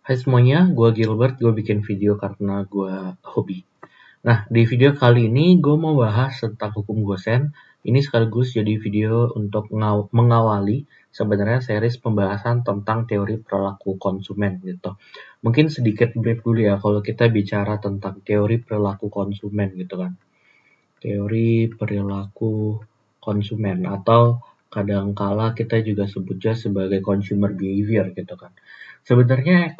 Hai semuanya, gue Gilbert, gue bikin video karena gue hobi. Nah, di video kali ini gue mau bahas tentang hukum gosen. Ini sekaligus jadi video untuk mengawali sebenarnya series pembahasan tentang teori perilaku konsumen gitu. Mungkin sedikit brief dulu ya kalau kita bicara tentang teori perilaku konsumen gitu kan. Teori perilaku konsumen atau kadangkala kita juga sebutnya sebagai consumer behavior gitu kan. Sebenarnya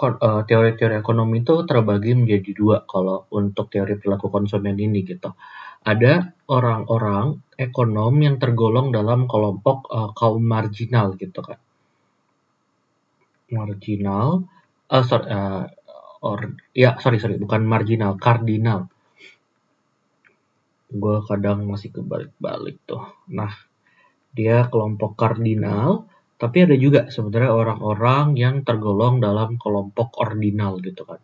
teori-teori ekonomi itu terbagi menjadi dua kalau untuk teori perilaku konsumen ini gitu. Ada orang-orang ekonom yang tergolong dalam kelompok kaum marginal gitu kan. Marginal, sorry, bukan marginal, kardinal. Gue kadang masih kebalik-balik tuh. Nah, dia kelompok kardinal, tapi ada juga sebenarnya orang-orang yang tergolong dalam kelompok ordinal gitu kan.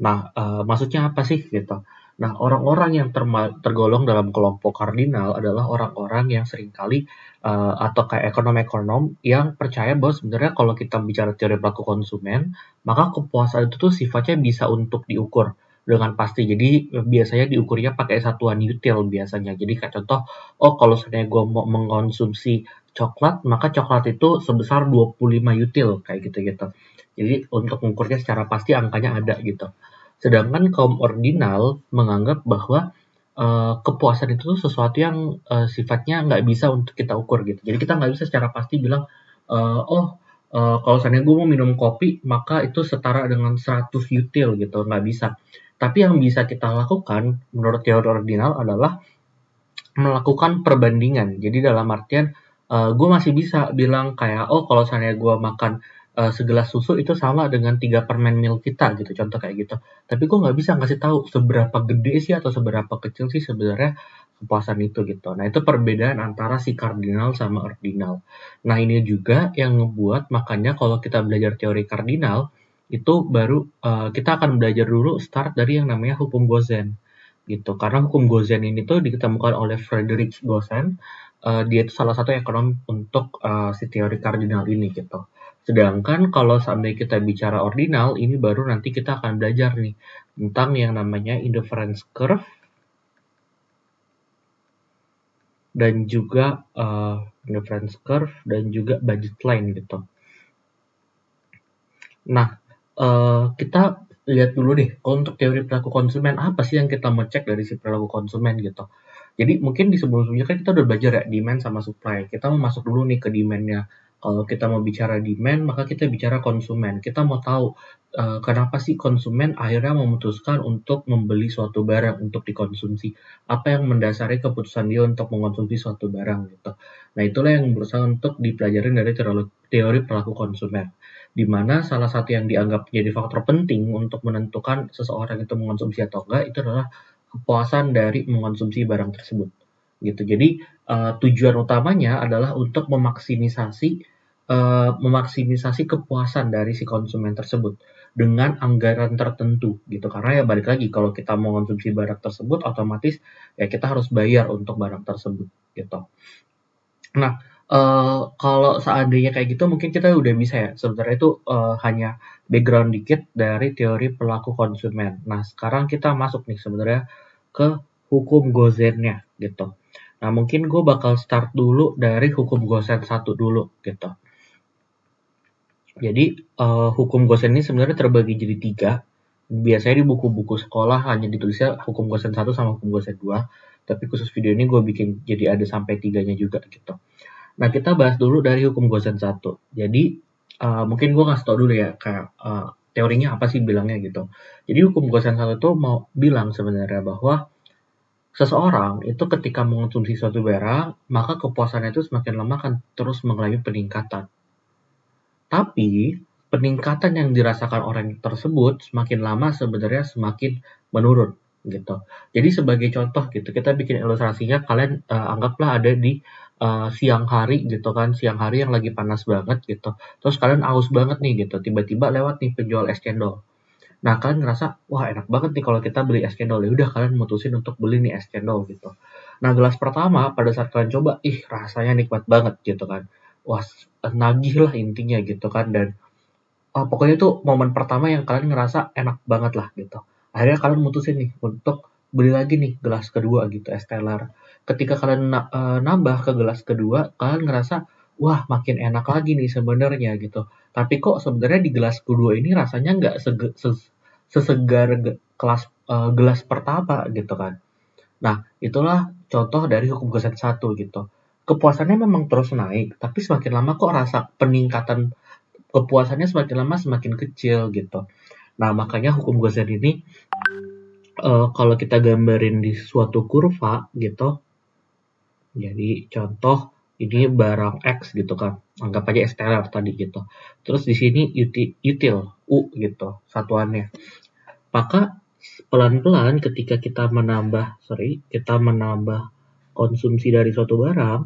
Nah, maksudnya apa sih gitu? Nah, orang-orang yang tergolong dalam kelompok kardinal adalah orang-orang yang seringkali atau kayak ekonom-ekonom yang percaya bahwa sebenarnya kalau kita bicara teori perilaku konsumen, maka kepuasan itu tuh sifatnya bisa untuk diukur dengan pasti. Jadi biasanya diukurnya pakai satuan util biasanya. Jadi kayak contoh, oh kalau seandainya gue mau mengkonsumsi coklat, maka coklat itu sebesar 25 util kayak gitu-gitu. Jadi untuk mengukurnya secara pasti angkanya ada gitu. Sedangkan kaum ordinal menganggap bahwa kepuasan itu tuh sesuatu yang sifatnya nggak bisa untuk kita ukur gitu. Jadi kita nggak bisa secara pasti bilang, kalau seandainya gue mau minum kopi, maka itu setara dengan 100 util gitu, nggak bisa. Tapi yang bisa kita lakukan menurut teori ordinal adalah melakukan perbandingan. Jadi dalam artian gue masih bisa bilang kayak kalau seandainya gue makan segelas susu itu sama dengan 3 permen milk kita gitu, contoh kayak gitu. Tapi gue nggak bisa ngasih tahu seberapa gede sih atau seberapa kecil sih sebenarnya kepuasan itu gitu. Nah itu perbedaan antara si kardinal sama ordinal. Nah ini juga yang ngebuat makanya kalau kita belajar teori kardinal itu baru kita akan belajar dulu start dari yang namanya hukum Gosen gitu. Karena hukum Gosen ini tuh ditemukan oleh Frederick Gosen. Dia itu salah satu ekonom untuk si teori kardinal ini gitu. Sedangkan kalau seandainya kita bicara ordinal, ini baru nanti kita akan belajar nih tentang yang namanya indifference curve dan juga indifference curve dan juga budget line gitu. Nah, kita lihat dulu deh, kalau untuk teori perilaku konsumen, apa sih yang kita mau cek dari si perilaku konsumen gitu. Jadi mungkin di sebelum-sebelumnya kan kita udah belajar ya, demand sama supply. Kita mau masuk dulu nih ke demand-nya. Kalau kita mau bicara demand, maka kita bicara konsumen. Kita mau tahu kenapa sih konsumen akhirnya memutuskan untuk membeli suatu barang untuk dikonsumsi. Apa yang mendasari keputusan dia untuk mengonsumsi suatu barang gitu. Nah itulah yang berusaha untuk dipelajarin dari teori perilaku konsumen, di mana salah satu yang dianggap menjadi faktor penting untuk menentukan seseorang itu mengonsumsi atau enggak itu adalah kepuasan dari mengonsumsi barang tersebut gitu. Jadi tujuan utamanya adalah untuk memaksimisasi kepuasan dari si konsumen tersebut dengan anggaran tertentu gitu. Karena ya balik lagi kalau kita mengonsumsi barang tersebut otomatis ya kita harus bayar untuk barang tersebut gitu. Nah, kalau seandainya kayak gitu mungkin kita udah bisa ya, sebenarnya itu hanya background dikit dari teori perilaku konsumen. Nah, sekarang kita masuk nih sebenarnya ke hukum Gosennya gitu. Nah, mungkin gue bakal start dulu dari hukum Gosen 1 dulu gitu. Jadi, hukum Gosen ini sebenarnya terbagi jadi 3. Biasanya di buku-buku sekolah hanya ditulisnya hukum Gosen 1 sama hukum Gosen 2. Tapi khusus video ini gue bikin jadi ada sampai 3-nya juga gitu. Nah, kita bahas dulu dari hukum Gosen 1. Jadi, mungkin gue ngasih tau dulu ya, kayak teorinya apa sih bilangnya gitu. Jadi, hukum Gosen 1 itu mau bilang sebenarnya bahwa seseorang itu ketika mengonsumsi suatu barang, maka kepuasannya itu semakin lama akan terus mengalami peningkatan. Tapi, peningkatan yang dirasakan orang tersebut semakin lama sebenarnya semakin menurun gitu. Jadi sebagai contoh gitu, kita bikin ilustrasinya kalian anggaplah ada di siang hari gitu kan, siang hari yang lagi panas banget gitu. Terus kalian aus banget nih gitu, tiba-tiba lewat nih penjual es cendol. Nah, kalian ngerasa, wah enak banget nih kalau kita beli es cendol. Ya udah kalian mutusin untuk beli nih es cendol gitu. Nah, gelas pertama pada saat kalian coba, rasanya nikmat banget gitu kan. Wah, nagih lah intinya gitu kan. Dan pokoknya itu momen pertama yang kalian ngerasa enak banget lah gitu. Akhirnya kalian mutusin nih untuk beli lagi nih gelas kedua gitu, es teler. Ketika kalian nambah ke gelas kedua, kalian ngerasa wah makin enak lagi nih sebenarnya gitu. Tapi kok sebenarnya di gelas kedua ini rasanya nggak sesegar gelas pertama gitu kan. Nah, itulah contoh dari hukum Gosen satu gitu. Kepuasannya memang terus naik, tapi semakin lama kok rasa peningkatan kepuasannya semakin lama semakin kecil gitu. Nah, makanya hukum Gosen ini kalau kita gambarin di suatu kurva gitu, jadi contoh ini barang X gitu kan, anggap aja STR tadi gitu. Terus di sini util U gitu satuannya. Maka pelan-pelan ketika kita menambah konsumsi dari suatu barang,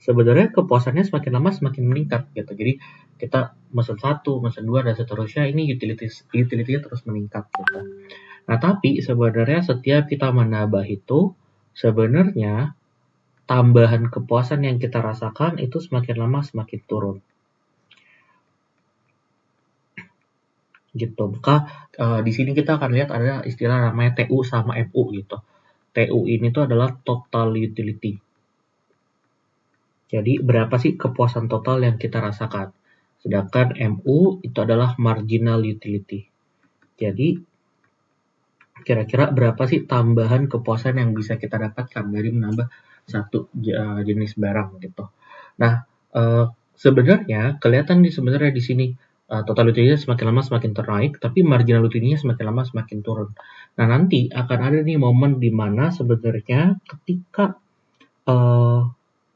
sebenarnya kepuasannya semakin lama semakin meningkat gitu. Jadi kita mesen 1, mesen 2 dan seterusnya, ini utility-nya terus meningkat gitu. Nah, tapi sebenarnya setiap kita menambah itu, sebenarnya tambahan kepuasan yang kita rasakan itu semakin lama semakin turun. Gitu. Maka di sini kita akan lihat ada istilah namanya TU sama MU gitu. TU ini tuh adalah total utility. Jadi berapa sih kepuasan total yang kita rasakan? Sedangkan MU itu adalah marginal utility. Jadi kira-kira berapa sih tambahan kepuasan yang bisa kita dapatkan dari menambah satu jenis barang gitu. Nah, sebenarnya kelihatan nih sebenarnya di sini total utility semakin lama semakin ternaik, tapi marginal utility-nya semakin lama semakin turun. Nah, nanti akan ada nih momen di mana sebenarnya ketika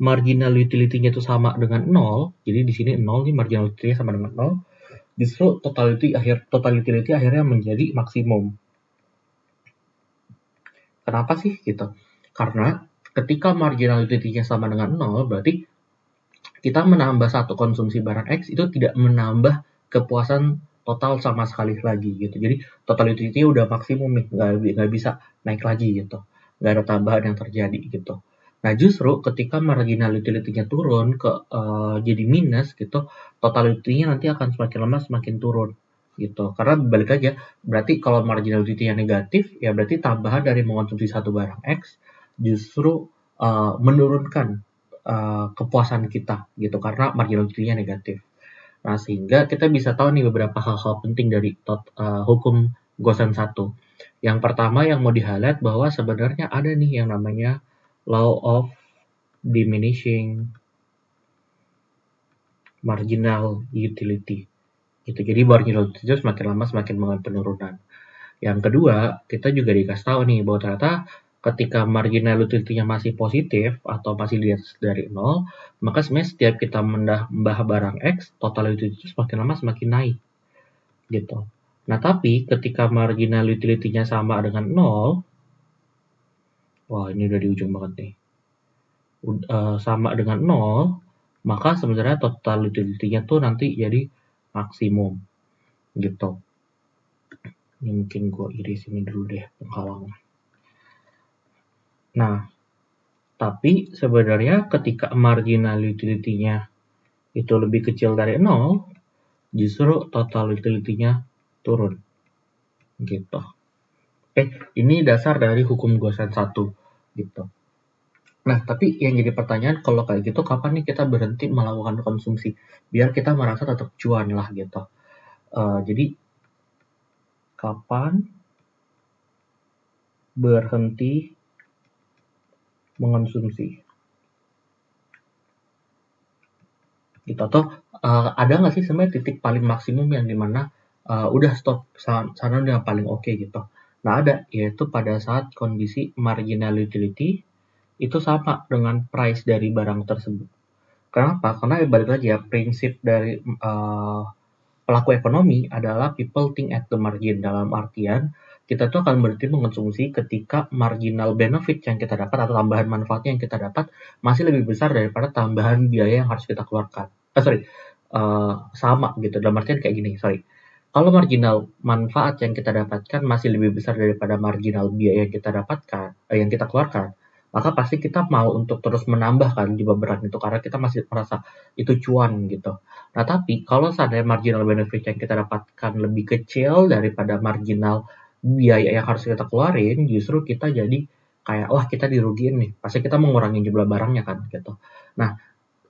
marginal utility-nya itu sama dengan 0, jadi di sini 0 nih marginal utility-nya sama dengan 0, justru total utility akhirnya menjadi maksimum. Kenapa sih gitu? Karena ketika marginal utility-nya sama dengan 0, berarti kita menambah satu konsumsi barang X itu tidak menambah kepuasan total sama sekali lagi gitu. Jadi total utility-nya udah maksimum nih, nggak bisa naik lagi gitu. Nggak ada tambahan yang terjadi gitu. Nah, justru ketika marginal utility-nya turun ke jadi minus gitu, total utility-nya nanti akan semakin lama semakin turun gitu. Karena balik aja, berarti kalau marginal utility-nya negatif, ya berarti tambahan dari mengonsumsi satu barang X justru menurunkan kepuasan kita gitu karena marginal utility-nya negatif. Nah, sehingga kita bisa tahu nih beberapa hal-hal penting dari hukum Gosen 1. Yang pertama yang mau di-highlight bahwa sebenarnya ada nih yang namanya law of diminishing marginal utility. Gitu. Jadi marginal utility itu semakin lama semakin mengalami penurunan. Yang kedua, kita juga dikasih tahu nih bahwa ternyata ketika marginal utility-nya masih positif atau masih di atas dari 0, maka sebenarnya setiap kita menambah barang X, total utility itu semakin lama semakin naik. Gitu. Nah, tapi ketika marginal utility-nya sama dengan 0, wah ini udah di ujung banget nih. Sama dengan 0, maka sebenarnya total utility-nya tuh nanti jadi maksimum. Gitu. Ini mungkin gue iris ini dulu deh penghalangnya. Nah, tapi sebenarnya ketika marginal utility-nya itu lebih kecil dari 0, justru total utility-nya turun. Gitu. Ini dasar dari hukum Gosen 1. Gitu. Nah, tapi yang jadi pertanyaan kalau kayak gitu, kapan nih kita berhenti melakukan konsumsi? Biar kita merasa tetap cuan lah gitu. Jadi, kapan berhenti mengonsumsi? Gitu. Atau ada nggak sih sebenarnya titik paling maksimum yang dimana udah stop, sana udah paling oke gitu. Nah, ada, yaitu pada saat kondisi marginal utility itu sama dengan price dari barang tersebut. Kenapa? Karena balik lagi ya, prinsip dari pelaku ekonomi adalah people think at the margin, dalam artian kita tuh akan berhenti mengonsumsi ketika marginal benefit yang kita dapat atau tambahan manfaatnya yang kita dapat masih lebih besar daripada tambahan biaya yang harus kita keluarkan. Sama gitu, dalam artian kayak gini, kalau marginal manfaat yang kita dapatkan masih lebih besar daripada marginal biaya yang kita dapatkan, yang kita keluarkan, maka pasti kita mau untuk terus menambahkan jumlah barang itu karena kita masih merasa itu cuan gitu. Nah, tapi kalau seandainya marginal benefit yang kita dapatkan lebih kecil daripada marginal biaya yang harus kita keluarin, justru kita jadi kayak, wah kita dirugiin nih, pasti kita mengurangi jumlah barangnya kan gitu. Nah,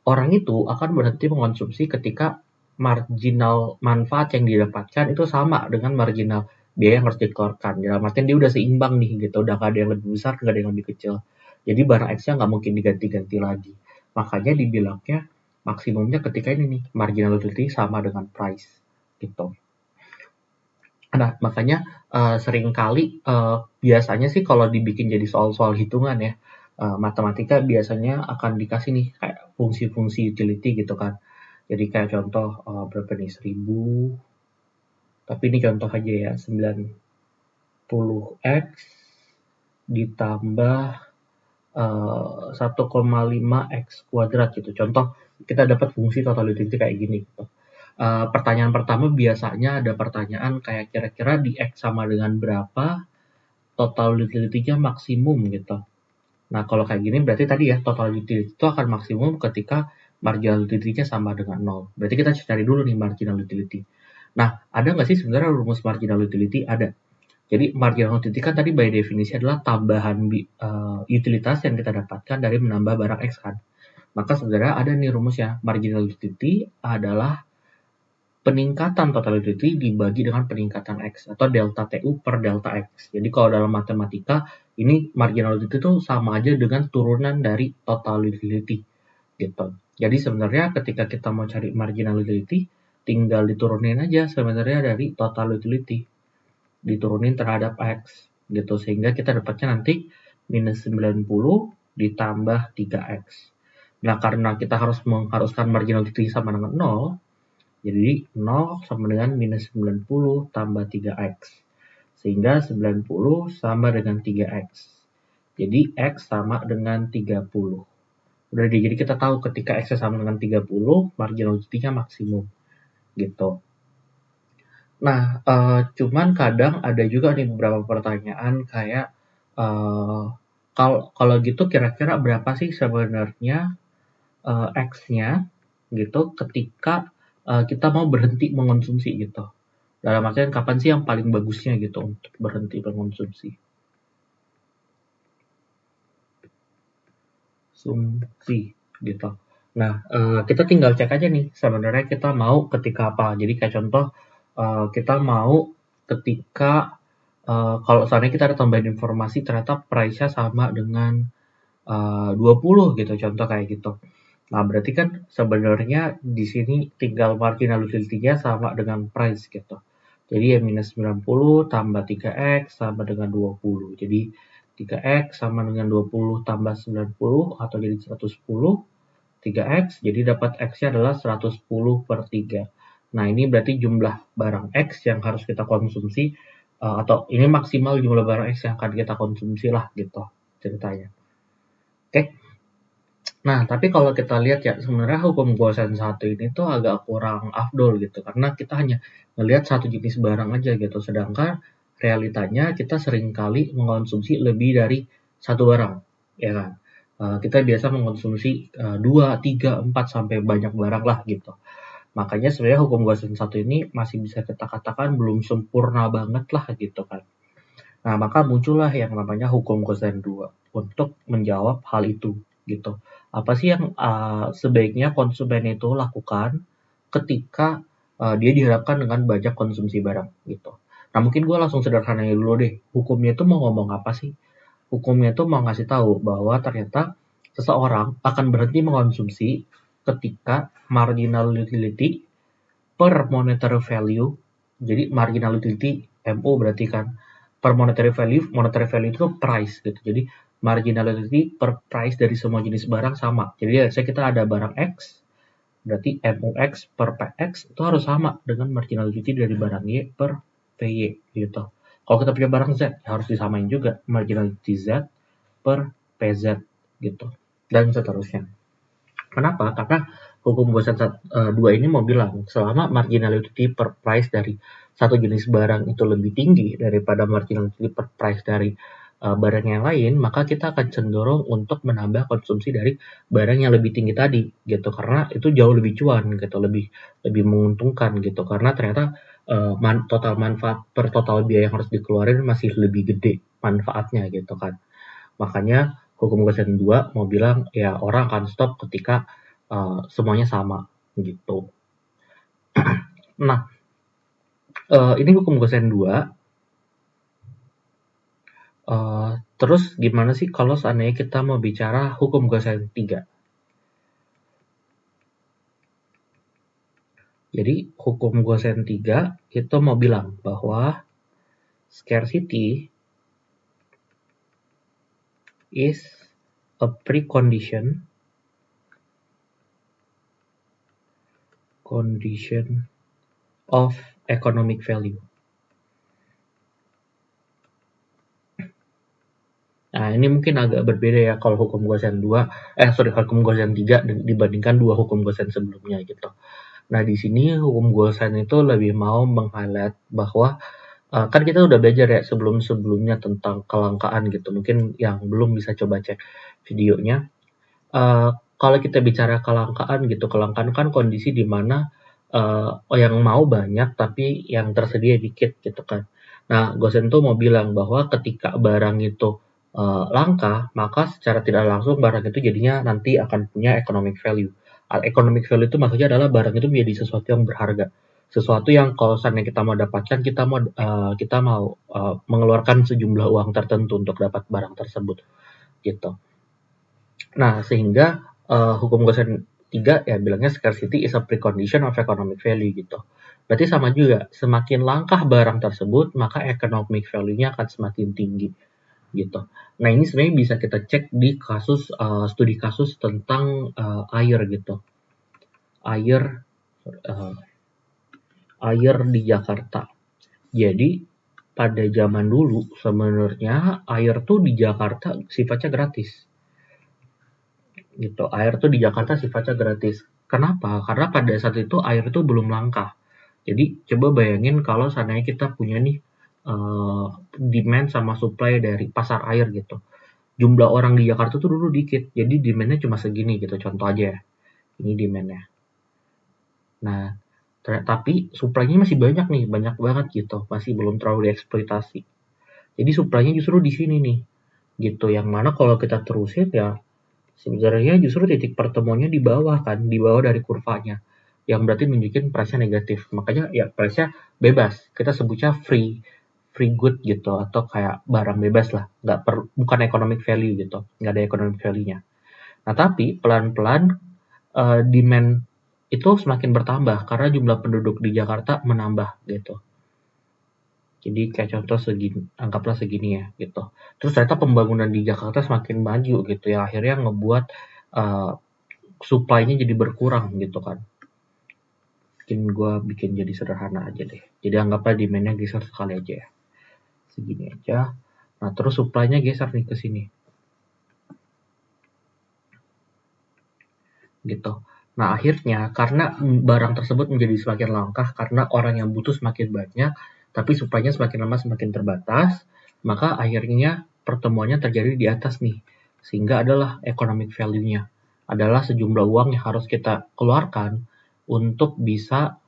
orang itu akan berhenti mengonsumsi ketika marginal manfaat yang didapatkan itu sama dengan marginal biaya yang harus dikeluarkan. Dalam artian dia udah seimbang nih gitu, udah nggak ada yang lebih besar, nggak ada yang lebih kecil. Jadi barang X-nya nggak mungkin diganti-ganti lagi. Makanya dibilangnya maksimumnya ketika ini nih, marginal utility sama dengan price gitu. Nah, makanya seringkali biasanya sih kalau dibikin jadi soal-soal hitungan ya, matematika biasanya akan dikasih nih kayak fungsi-fungsi utility gitu kan. Jadi kayak contoh berapa nih 1000, tapi ini contoh aja ya 90x ditambah 1,5x kuadrat gitu. Contoh kita dapat fungsi total utility kayak gini gitu. Pertanyaan pertama biasanya ada pertanyaan kayak kira-kira di X sama dengan berapa total utility-nya maksimum gitu. Nah, kalau kayak gini berarti tadi ya total utility itu akan maksimum ketika marginal utility-nya sama dengan 0. Berarti kita cari dulu nih marginal utility. Nah, ada nggak sih sebenarnya rumus marginal utility? Ada. Jadi marginal utility kan tadi by definisi adalah tambahan utilitas yang kita dapatkan dari menambah barang X kan. Maka sebenarnya ada nih rumusnya. Marginal utility adalah peningkatan total utility dibagi dengan peningkatan X atau delta TU per delta X. Jadi kalau dalam matematika ini marginal utility itu sama aja dengan turunan dari total utility gitu. Jadi sebenarnya ketika kita mau cari marginal utility tinggal diturunin aja sebenarnya dari total utility diturunin terhadap X gitu sehingga kita dapatnya nanti minus 90 ditambah 3X. Nah, karena kita harus mengharuskan marginal utility sama dengan 0, jadi 0 sama dengan minus 90 tambah 3X. Sehingga 90 sama dengan 3X. Jadi X sama dengan 30. Udah jadi kita tahu ketika X sama dengan 30, marginal utility-nya maksimum. Gitu. Nah, cuman kadang ada juga nih beberapa pertanyaan kayak, kalau gitu kira-kira berapa sih sebenarnya X-nya gitu ketika kita mau berhenti mengonsumsi gitu. Dalam artian kapan sih yang paling bagusnya gitu untuk berhenti mengonsumsi. Konsumsi gitu. Nah, kita tinggal cek aja nih sebenarnya kita mau ketika apa. Jadi kayak contoh kita mau ketika kalau seandainya kita ada tambahin informasi ternyata price-nya sama dengan 20 gitu contoh kayak gitu. Nah, berarti kan sebenarnya di sini tinggal marginal utility-nya sama dengan price gitu. Jadi ya minus 90 tambah 3x sama dengan 20. Jadi 3x sama dengan 20 tambah 90 atau jadi 110. 3x, jadi dapat x-nya adalah 110 per 3. Nah, ini berarti jumlah barang x yang harus kita konsumsi, atau ini maksimal jumlah barang x yang akan kita konsumsi lah gitu ceritanya. Oke. Nah, tapi kalau kita lihat ya, sebenarnya hukum Gosen 1 ini tuh agak kurang afdol gitu, karena kita hanya melihat satu jenis barang aja gitu, sedangkan realitanya kita seringkali mengkonsumsi lebih dari satu barang, ya kan? Kita biasa mengkonsumsi 2, 3, 4, sampai banyak barang lah gitu. Makanya sebenarnya hukum Gosen 1 ini masih bisa kita katakan belum sempurna banget lah gitu kan. Nah, maka muncullah yang namanya hukum Gosen 2 untuk menjawab hal itu gitu. Apa sih yang sebaiknya konsumen itu lakukan ketika dia dihadapkan dengan banyak konsumsi barang gitu. Nah, mungkin gue langsung sederhananya dulu deh. Hukumnya itu mau ngomong apa sih? Hukumnya itu mau ngasih tahu bahwa ternyata seseorang akan berhenti mengkonsumsi ketika marginal utility per monetary value. Jadi marginal utility MO berarti kan per monetary value itu price gitu. Jadi marginal utility per price dari semua jenis barang sama. Jadi saya kita ada barang X, berarti MOX per PX itu harus sama dengan marginal utility dari barang Y per PY gitu. Kalau kita punya barang Z, harus disamain juga marginal utility Z per PZ gitu. Dan seterusnya. Kenapa? Karena hukum Gosen 2 ini mau bilang selama marginal utility per price dari satu jenis barang itu lebih tinggi daripada marginal utility per price dari barang yang lain, maka kita akan cenderung untuk menambah konsumsi dari barang yang lebih tinggi tadi gitu, karena itu jauh lebih cuan gitu, lebih menguntungkan gitu, karena ternyata total manfaat per total biaya yang harus dikeluarin masih lebih gede manfaatnya gitu kan. Makanya hukum Gaussian 2 mau bilang ya orang akan stop ketika semuanya sama gitu. Nah, ini hukum Gaussian 2. Terus gimana sih kalau seandainya kita mau bicara hukum Gaussian 3? Jadi hukum Gaussian 3 itu mau bilang bahwa scarcity is a precondition of economic value. Nah, ini mungkin agak berbeda ya kalau hukum Gaussian 2, hukum Gaussian 3 dibandingkan dua hukum Gaussian sebelumnya gitu. Nah, di sini hukum Gaussian itu lebih mau meng-highlight bahwa kan kita udah belajar ya sebelum-sebelumnya tentang kelangkaan gitu. Mungkin yang belum bisa coba cek videonya. Kalau kita bicara kelangkaan gitu, kelangkaan kan kondisi di mana yang mau banyak tapi yang tersedia dikit gitu kan. Nah, Gaussian tuh mau bilang bahwa ketika barang itu langka, maka secara tidak langsung barang itu jadinya nanti akan punya economic value. Economic value itu maksudnya adalah barang itu menjadi sesuatu yang berharga, sesuatu yang kalau seandainya kita mau dapatkan, kita mau mengeluarkan sejumlah uang tertentu untuk dapat barang tersebut gitu. Nah, sehingga hukum Gaussian 3 ya bilangnya scarcity is a precondition of economic value gitu. Berarti sama juga, semakin langka barang tersebut, maka economic value-nya akan semakin tinggi gitu. Nah, ini sebenarnya bisa kita cek di studi kasus tentang air gitu. Air di Jakarta. Jadi pada zaman dulu sebenarnya air tuh di Jakarta sifatnya gratis. Gitu. Air tuh di Jakarta sifatnya gratis. Kenapa? Karena pada saat itu air itu belum langka. Jadi coba bayangin kalau seandainya kita punya nih demand sama supply dari pasar air gitu. Jumlah orang di Jakarta tuh dulu dikit, jadi demand-nya cuma segini gitu. Contoh aja ya, ini demand-nya. Nah, tapi supply-nya masih banyak nih, banyak banget gitu. Masih belum terlalu dieksploitasi. Jadi supply-nya justru di sini nih, gitu. Yang mana kalau kita terusin ya, sebenarnya justru titik pertemuannya di bawah kan, di bawah dari kurvanya, yang berarti nunjukin price-nya negatif. Makanya ya price-nya bebas, kita sebutnya free good gitu, atau kayak barang bebas lah, bukan economic value gitu, nggak ada economic value-nya. Nah tapi pelan-pelan demand itu semakin bertambah karena jumlah penduduk di Jakarta menambah gitu. Jadi kayak contoh segini, anggaplah segini ya gitu. Terus ternyata pembangunan di Jakarta semakin maju gitu ya, akhirnya ngebuat supply-nya jadi berkurang gitu kan. Gue bikin jadi sederhana aja deh. Jadi anggaplah demand-nya geser sekali aja ya. Segini aja. Nah terus supply-nya geser nih ke sini. Gitu. Nah akhirnya karena barang tersebut menjadi semakin langka karena orang yang butuh semakin banyak, tapi supply-nya semakin lama semakin terbatas, maka akhirnya pertemuannya terjadi di atas nih. Sehingga adalah economic value-nya. Adalah sejumlah uang yang harus kita keluarkan untuk bisa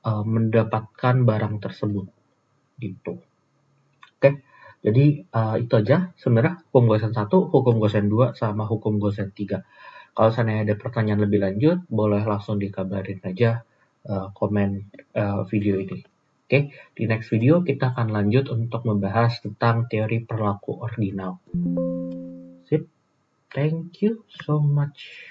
mendapatkan barang tersebut. Gitu. Oke, jadi itu aja sebenarnya hukum Gaussian 1, hukum Gaussian 2, sama hukum Gaussian 3. Kalau seandainya ada pertanyaan lebih lanjut, boleh langsung dikabarin aja komen video ini. Oke, di next video kita akan lanjut untuk membahas tentang teori perilaku ordinal. Sip, thank you so much.